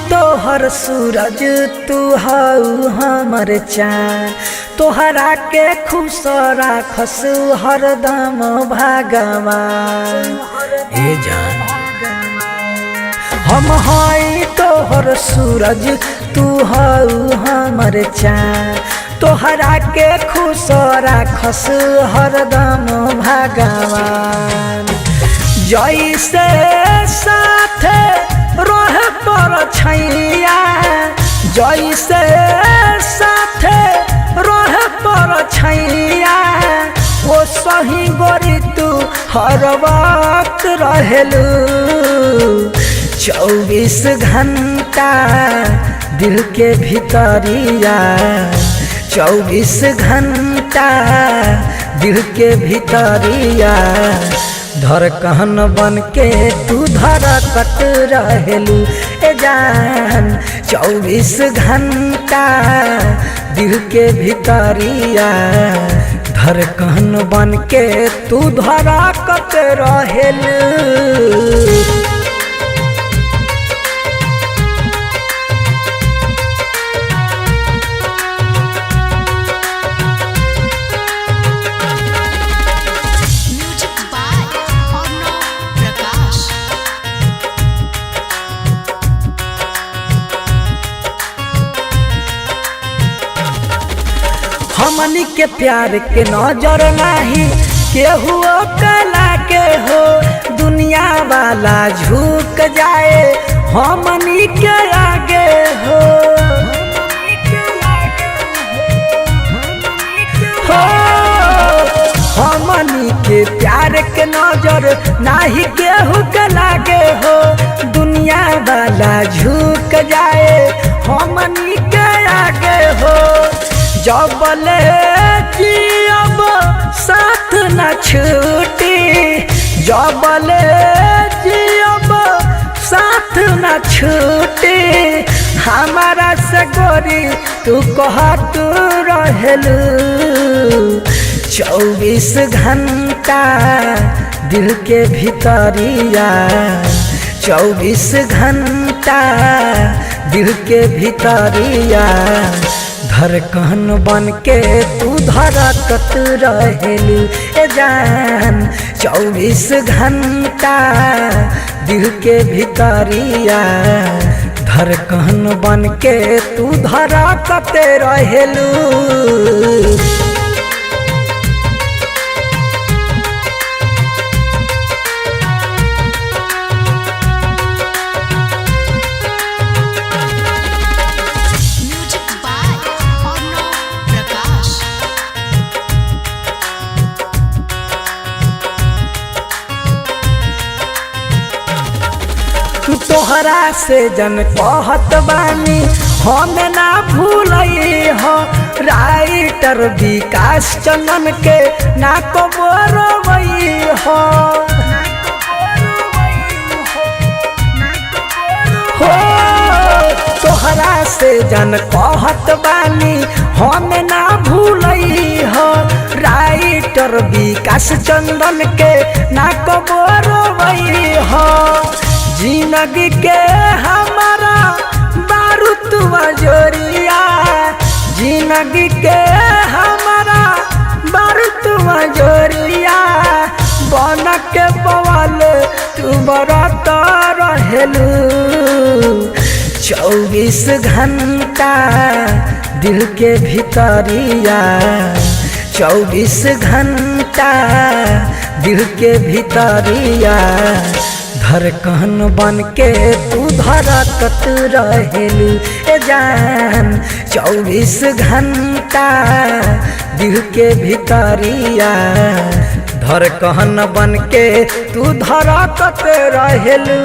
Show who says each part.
Speaker 1: तोहर सूरज तू हऊ हमर चाँद, तोहरा के खुश राखस हरदम भगवान। ए जान हम हई तोहर सूरज तू हऊ हमर चाँद, तोहरा के खुश राखस हरदम भगवान। जैसे साथ रह पर छैया, जैसे साथ रह पर छैया, ओ सही गोरी तू हर वक्त रहेलू। 24 घंटा दिल के भीतरिया, 24 घंटा दिल के भीतरिया, धड़कन बन के तू धड़कत रहेलू। ए जान 24 घंटा दिल के भीतरिया, धड़कन बन के तू धड़कत रहेलू। हमनी के प्यार के नजर नहीं केहू कला के हो, दुनिया वाला झुक जाए हमनी के आगे हो। हमनी के प्यार के नजर नहीं केहू के लागे हो, दुनिया वाला झुक जाए हमनी के आगे हो। जबले जियब साथ न छूटी, जबले जियब साथ न छूटी, हमारा से गोरी तू कहत रहेलू। 24 घंटा दिल के भीतरिया, 24 घंटा दिल के भीतरिया, धड़कन बन के तू धड़कत रहेलू। ए जान 24 घंटा दिल के भीतरिया, धड़कन बन के तू धड़कत रहेलू। तोहरा से जन कहत बानी हम ना भूलई हो, राइटर विकास चंदन के ना कबो रोवई हो। तोहरा से जन कहत बानी हम ना भूलई हो, राइटर विकास चंदन के ना कबो रोवई हो। जिंदगी के हमारा बारूद जोरिया, जिंदगी के हमारा बारूद जोरिया, बन के बवाल तू बरत रहेलू। 24 घंटा दिल के भीतरिया, 24 घंटा दिल के भीतरिया, धड़कन बन के तू धड़कत रहेलू। ए जान 24 घंटा दिल के भीतरिया, धड़कन बन के तू धड़कत रहेलू।